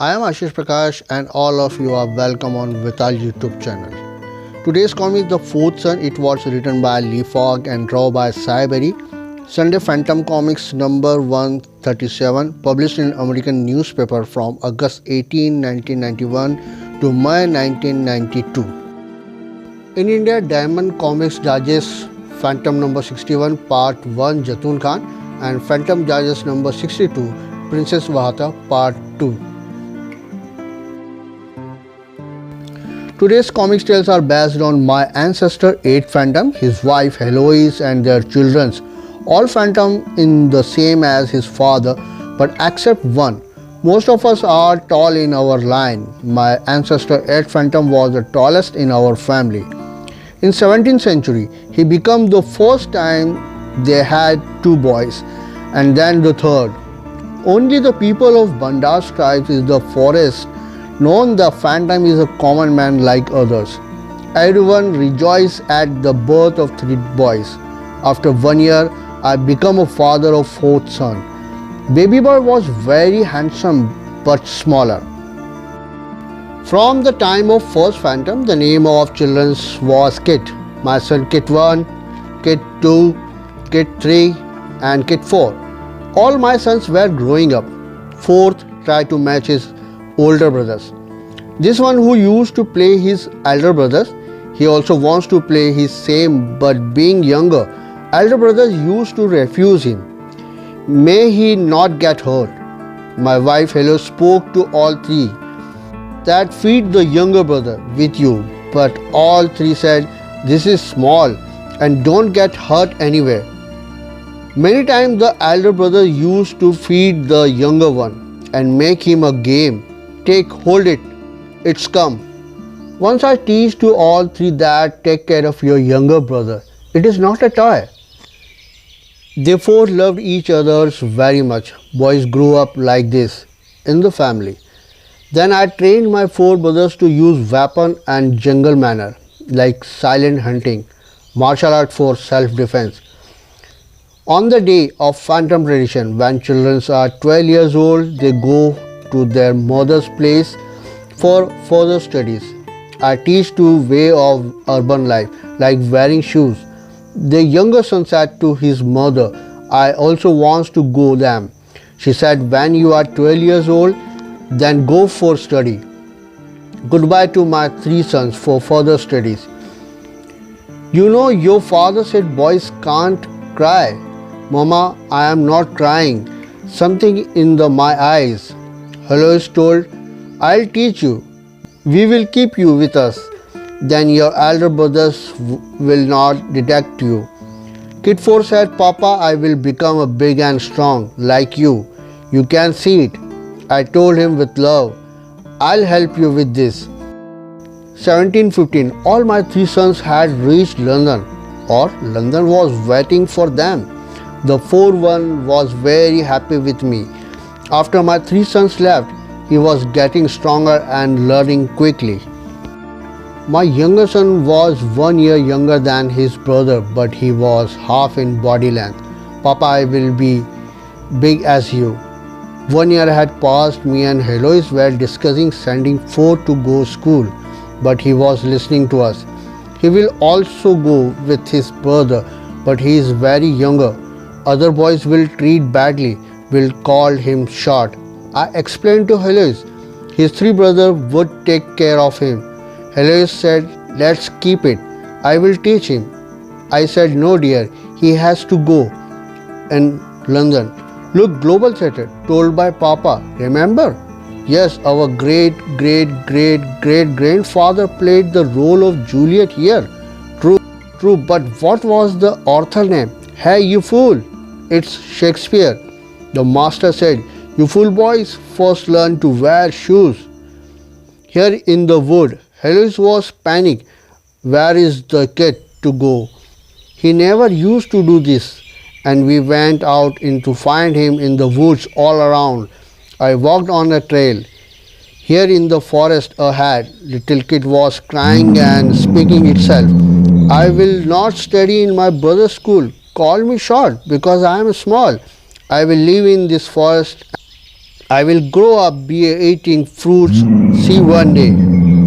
I am Ashish Prakash and all of you are welcome on VETAL YouTube channel. Today's comic The Fourth Son. It was written by Lee Fogg and drawn by Cy Berry. Sunday Phantom Comics number 137, published in American newspaper from August 18, 1991 to May 1992. In India, Diamond Comics Digest Phantom number 61 Part 1 Jatun Khan and Phantom Digest number 62 Princess Vahata Part 2. Today's comic tales are based on my ancestor 8 Phantom, his wife Heloise and their children. All Phantom in the same as his father, but except one. Most of us are tall in our line. My ancestor 8 Phantom was the tallest in our family. In 17th century, he became the first time they had 2 boys, and then the third. Only the people of Bandas tribes is the forest known the Phantom is a common man like others. Everyone rejoiced at the birth of 3 boys. After 1 year, I became a father of 4th son. Baby boy was very handsome but smaller. From the time of first Phantom, the name of children was Kit. My son Kit 1, Kit 2, Kit 3 and Kit 4. All my sons were growing up. 4th tried to match his older brothers. This one who used to play his elder brothers, he also wants to play his same, but being younger, elder brothers used to refuse him. May he not get hurt. My wife Hello spoke to all 3 that feed the younger brother with you, but all 3 said this is small and don't get hurt anywhere. Many times the elder brother used to feed the younger one and make him a game. Take, hold it, it's come. Once I teach to all 3 that take care of your younger brother. It is not a toy. They 4 loved each other very much. Boys grew up like this in the family. Then I trained my 4 brothers to use weapon and jungle manner like silent hunting, martial art for self-defense. On the day of Phantom tradition, when children are 12 years old, they go to their mother's place for further studies. I teach to way of urban life like wearing shoes. The younger son said to his mother, I also want to go them. She said, when you are 12 years old, then go for study. Goodbye to my 3 sons for further studies. You know, your father said boys can't cry. Mama, I am not crying. Something in my eyes. Heloise told, I'll teach you. We will keep you with us. Then your elder brothers will not detect you. Kid 4 said, Papa, I will become a big and strong like you. You can see it. I told him with love, I'll help you with this. 1715, all my 3 sons had reached London, or London was waiting for them. The 4th one was very happy with me. After my 3 sons left, he was getting stronger and learning quickly. My younger son was 1 year younger than his brother, but he was half in body length. Papa, I will be big as you. 1 year had passed. Me and Heloise were discussing sending 4 to go school, but he was listening to us. He will also go with his brother, but he is very younger. Other boys will treat badly, will call him short. I explained to Heloise. His 3 brothers would take care of him. Heloise said, let's keep it. I will teach him. I said, no dear, he has to go. In London. Look, global setter, told by Papa. Remember? Yes, our great grandfather played the role of Juliet here. True, but what was the author name? Hey, you fool! It's Shakespeare. The master said, you fool boys, first learn to wear shoes. Here in the wood, Heloise was panicked. Where is the kid to go? He never used to do this, and we went out to find him in the woods all around. I walked on a trail. Here in the forest ahead, little kid was crying and speaking itself. I will not study in my brother's school. Call me short because I am small. I will live in this forest I will grow up be eating fruits. See one day.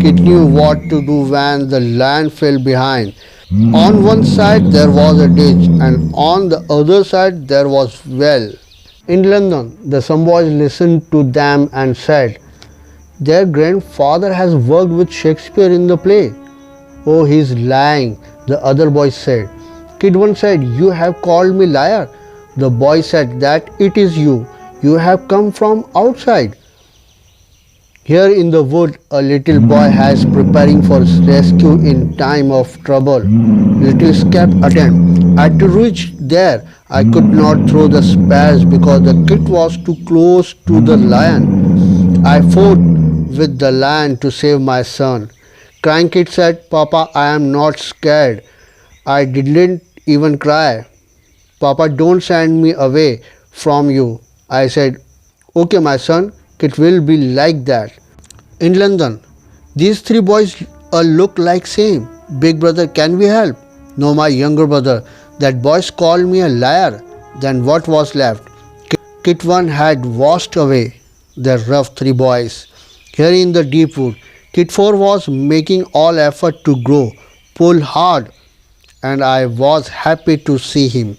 Kid knew what to do when the lion fell behind. On one side there was a ditch and on the other side there was well. In London, the some boys listened to them and said, their grandfather has worked with Shakespeare in the play. Oh, he's lying, the other boy said. Kid one said, you have called me liar. The boy said that it is you. You have come from outside. Here in the wood, a little boy has preparing for rescue in time of trouble. Little escape attempt. At to reach there, I could not throw the spears because the kid was too close to the lion. I fought with the lion to save my son. Crying kid said, Papa, I am not scared. I didn't even cry. Papa, don't send me away from you. I said, okay, my son, it will be like that. In London, these three boys look like same. Big brother, can we help? No, my younger brother. That boys called me a liar. Then what was left? Kit one had washed away the rough three boys. Here in the deep wood, Kit four was making all effort to grow, pull hard, and I was happy to see him.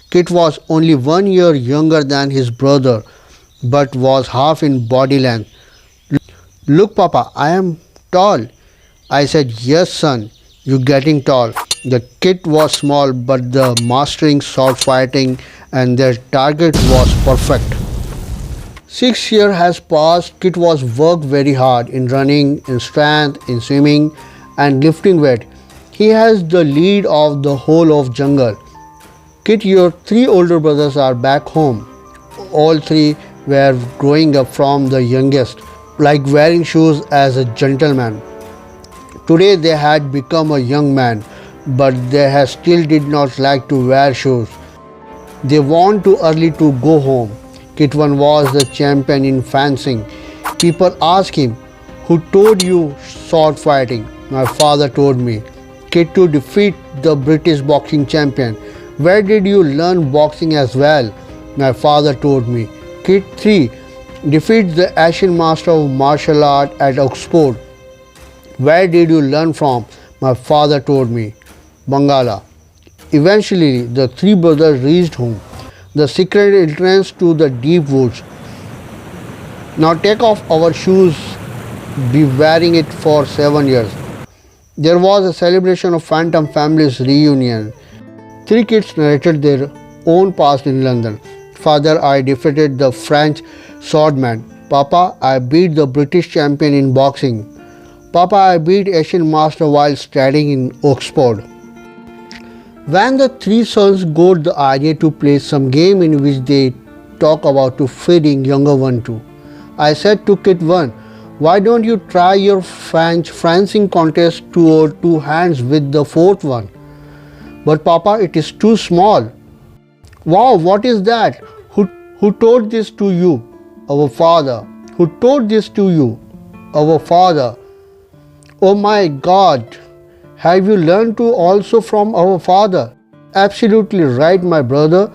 Kit was only 1 year younger than his brother, but was half in body length. Look, Papa, I am tall. I said, yes, son, you getting tall. The kid was small, but the mastering sword fighting and their target was perfect. 6 years has passed. Kit was worked very hard in running, in strength, in swimming, and lifting weight. He has the lead of the whole of jungle. Kit, your three older brothers are back home. All three were growing up from the youngest, like wearing shoes as a gentleman. Today they had become a young man, but they had still did not like to wear shoes. They want too early to go home. Kit one was the champion in fencing. People ask him, who told you sword fighting? My father told me. Kit 2 defeat the British boxing champion. Where did you learn boxing as well? My father told me. Kit 3 defeats the Asian master of martial art at Oxford. Where did you learn from? My father told me. Bangala. Eventually, the three brothers reached home, the secret entrance to the deep woods. Now take off our shoes, be wearing it for 7 years. There was a celebration of Phantom Family's reunion. Three kids narrated their own past in London. Father, I defeated the French swordman. Papa, I beat the British champion in boxing. Papa, I beat Asian master while studying in Oxford. When the three sons got the idea to play some game in which they talk about to feeding younger one too, I said to kid one, why don't you try your French fencing contest or two hands with the fourth one? But Papa, it is too small. Wow, what is that? Who told this to you? Our father. Who told this to you? Our father. Oh my God. Have you learned to also from our father? Absolutely right, my brother.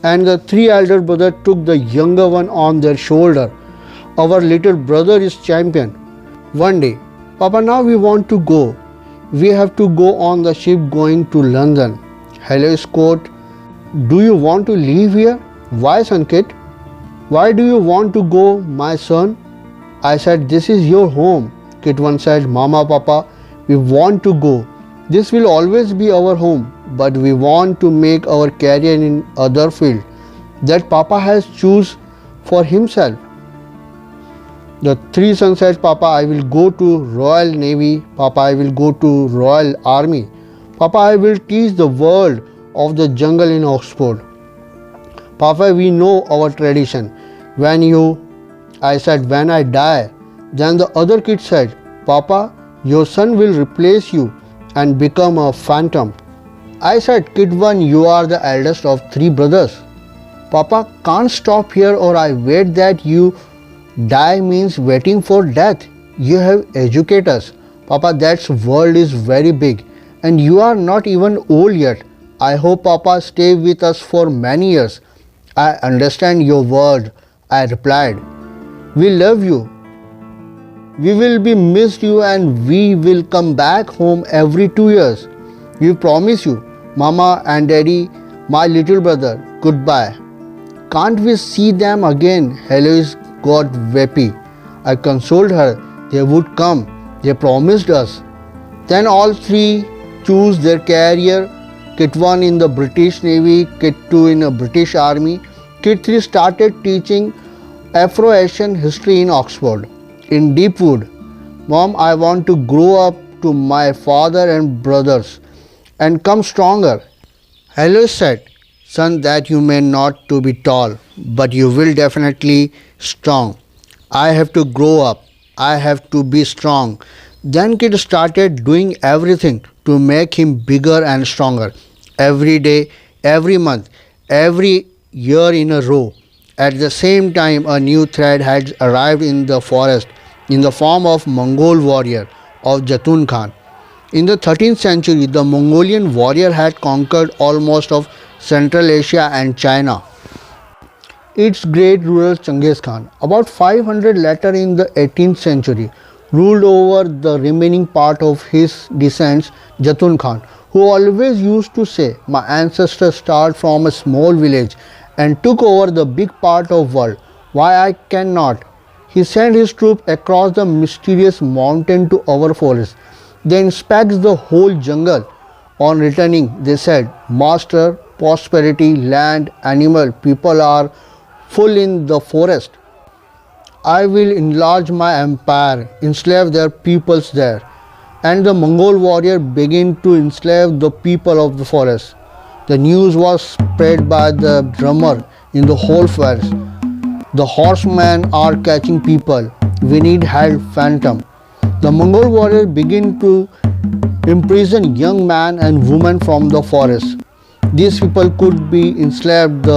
And the three elder brothers took the younger one on their shoulder. Our little brother is champion. One day, Papa, now we want to go. We have to go on the ship going to London. Hello, Scott. Do you want to leave here? Why, son, kid? Why do you want to go, my son? I said, this is your home. Kid one said, Mama, Papa, we want to go. This will always be our home, but we want to make our career in other field that Papa has choose for himself. The three sons said, Papa, I will go to Royal Navy. Papa, I will go to Royal Army. Papa, I will teach the world of the jungle in Oxford. Papa, we know our tradition. I said, when I die. Then the other kid said, Papa, your son will replace you and become a phantom. I said, kid one, you are the eldest of three brothers. Papa, can't stop here or I wait that you die means waiting for death. You have educated us. Papa, that world is very big and you are not even old yet. I hope Papa stay with us for many years. I understand your word. I replied, "We love you. We will be missed you and we will come back home every 2 years. We promise you, Mama and Daddy, my little brother, goodbye." "Can't we see them again?" Heloise got weepy. I consoled her. They would come. They promised us. Then all three chose their career. Kit 1 in the British Navy, Kit 2 in the British Army. Kit 3 started teaching Afro-Asian history in Oxford. In Deepwood, "Mom, I want to grow up to my father and brothers and come stronger." Heloise said, "Son, that you may not to be tall, but you will definitely strong. I have to grow up. I have to be strong." Then Kid started doing everything to make him bigger and stronger. Every day, every month, every year in a row. At the same time, a new threat had arrived in the forest in the form of Mongol warrior of Jatun Khan. In the 13th century, the Mongolian warrior had conquered almost of Central Asia and China. Its great ruler Genghis Khan, about 500 later in the 18th century, ruled over the remaining part of his descendants, Jatun Khan, who always used to say, "My ancestors started from a small village and took over the big part of world. Why I cannot?" He sent his troops across the mysterious mountain to our forest. They inspected the whole jungle. On returning, they said, "Master, prosperity, land, animal, people are full in the forest. I will enlarge my empire, enslave their peoples there." And the Mongol warrior began to enslave the people of the forest. The news was spread by the drummer in the whole forest. "The horsemen are catching people. We need help, Phantom." The Mongol warrior began to imprison young men and women from the forest. These people could be enslaved.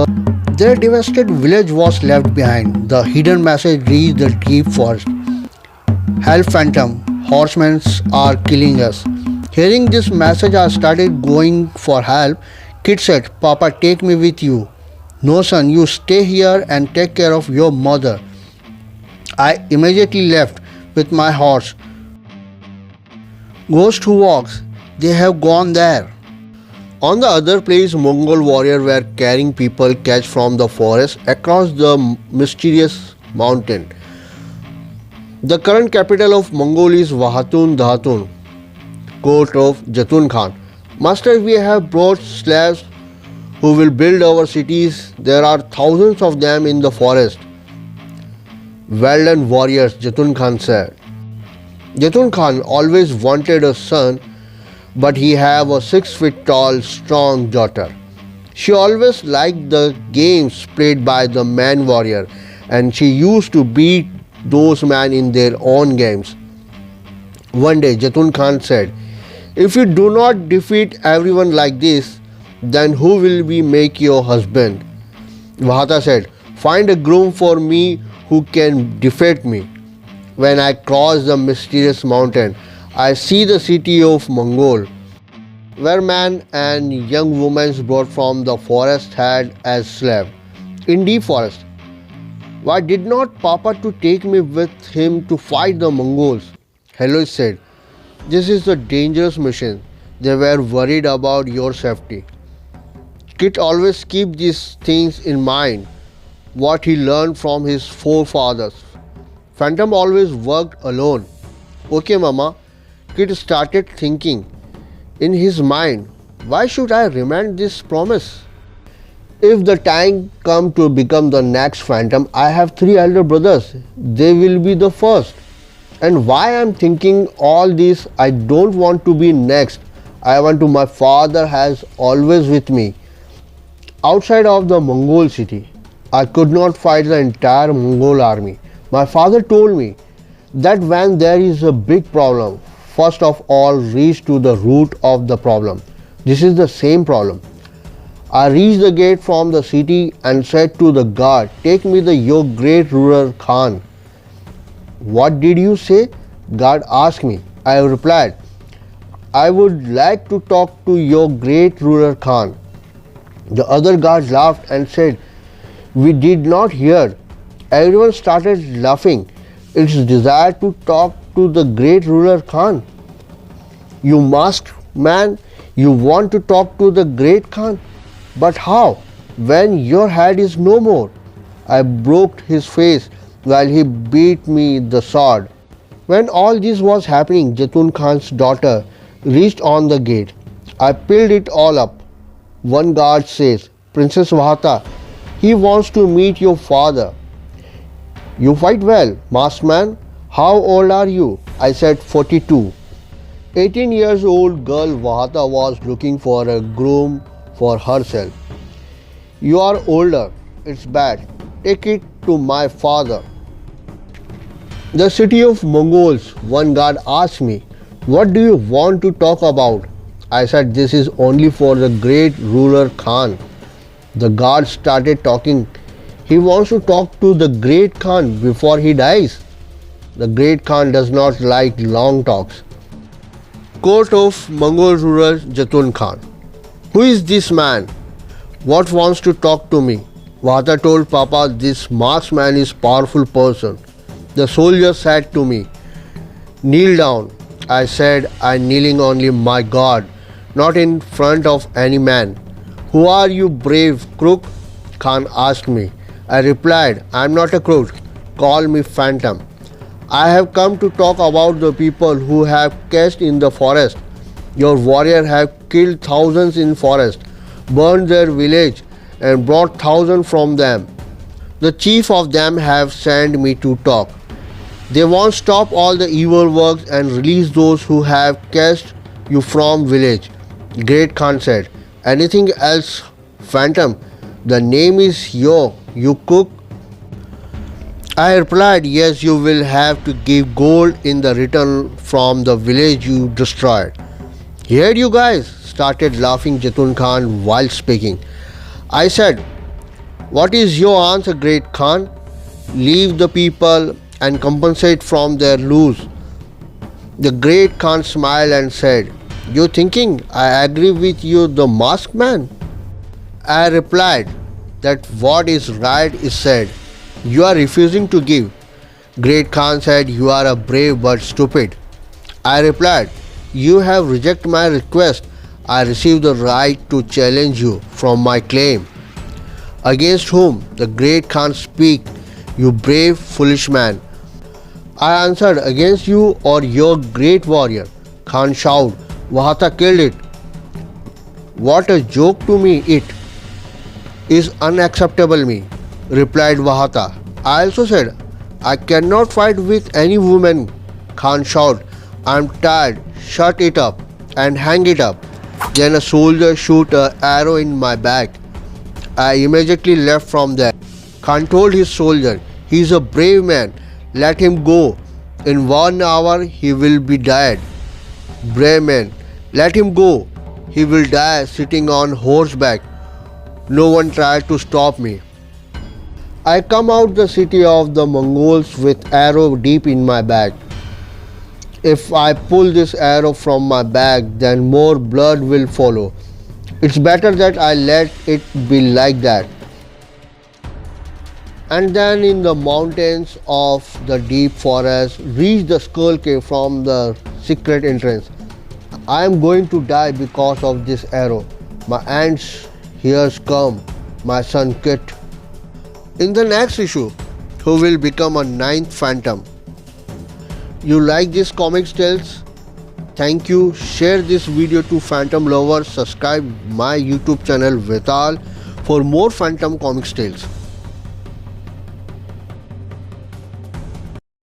Their devastated village was left behind. The hidden message reached the deep forest. "Help, Phantom. Horsemen are killing us." Hearing this message, I started going for help. Kid said, "Papa, take me with you." "No, son, you stay here and take care of your mother." I immediately left with my horse. "Ghost who walks, they have gone there." On the other place, Mongol warriors were carrying people catch from the forest across the mysterious mountain. The current capital of Mongolia is Vahatun Dhahatun, court of Jatun Khan. "Master, we have brought slaves who will build our cities. There are thousands of them in the forest." "Well done, warriors," Jatun Khan said. Jatun Khan always wanted a son, but he had a 6 feet tall, strong daughter. She always liked the games played by the man warrior, and she used to beat those men in their own games. One day, Jatun Khan said, "If you do not defeat everyone like this, then who will we make your husband?" Vahata said, "Find a groom for me who can defeat me." When I cross the mysterious mountain, I see the city of Mongol, where men and young women brought from the forest had as slaves. In deep forest, why did not Papa to take me with him to fight the Mongols? Heloise said, "This is a dangerous mission. They were worried about your safety." Kit always keep these things in mind, what he learned from his forefathers. Phantom always worked alone. "Okay, Mama." Kit started thinking in his mind, "Why should I remind this promise? If the time come to become the next Phantom, I have 3 elder brothers. They will be the first. And why I am thinking all this, I don't want to be next. I want to my father has always with me." Outside of the Mongol city, I could not fight the entire Mongol army. My father told me that when there is a big problem, first of all reach to the root of the problem. This is the same problem. I reached the gate from the city and said to the guard, "Take me the your great ruler Khan." "What did you say?" Guard asked me. I replied, "I would like to talk to your great ruler Khan." The other guards laughed and said, "We did not hear." Everyone started laughing. Its desire to talk to the great ruler Khan. You masked man, you want to talk to the great Khan? But how? When your head is no more. I broke his face while he beat me the sword. When all this was happening, Jatun Khan's daughter reached on the gate. I peeled it all up. One guard says, Princess Vahata, he wants to meet your father. You fight well, masked man. How old are you? I said 42. 18 years old girl Vahata was looking for a groom for herself. You are older. It's bad. Take it to my father. The city of Mongols, one guard asked me, what do you want to talk about? I said this is only for the great ruler Khan. The guard started talking. He wants to talk to the great Khan before he dies. The great Khan does not like long talks. Court of Mongol ruler Jatun Khan. Who is this man? What wants to talk to me? Vahata told Papa this marksman is powerful person. The soldier said to me, kneel down. I said, I'm kneeling only my God, not in front of any man. Who are you, brave crook? Khan asked me. I replied, I'm not a crook. Call me Phantom. I have come to talk about the people who have cached in the forest. Your warriors have killed thousands in forest, burned their village, and brought thousands from them. The chief of them have sent me to talk. They want to stop all the evil works and release those who have cast you from village. Great Khan said, anything else, Phantom? The name is you cook? I replied, yes, you will have to give gold in the return from the village you destroyed. Here you guys, started laughing Jatun Khan while speaking. I said, what is your answer, Great Khan? Leave the people and compensate from their loss. The Great Khan smiled and said, you thinking I agree with you, the masked man? I replied that what is right is said. You are refusing to give. Great Khan said, you are a brave but stupid. I replied, you have rejected my request. I receive the right to challenge you from my claim. Against whom? The Great Khan speak, you brave foolish man. I answered, against you or your great warrior. Khan shouted, Vahata killed it. What a joke to me it is unacceptable me, replied Vahata. I also said, I cannot fight with any woman. Khan shouted, I am tired, shut it up and hang it up. Then a soldier shoot an arrow in my back. I immediately left from there. Khan told his soldier, he is a brave man, let him go. In 1 hour he will be dead. Brave man, let him go. He will die sitting on horseback. No one tried to stop me. I come out the city of the Mongols with arrow deep in my back. If I pull this arrow from my back, then more blood will follow. It's better that I let it be like that. And then in the mountains of the deep forest, reach the skull cave from the secret entrance. I am going to die because of this arrow. My ants here's come, my son Kit. In the next issue, who will become a 9th Phantom? You like this comics tales? Thank you. Share this video to Phantom lovers. Subscribe my YouTube channel VETAL for more Phantom comics tales.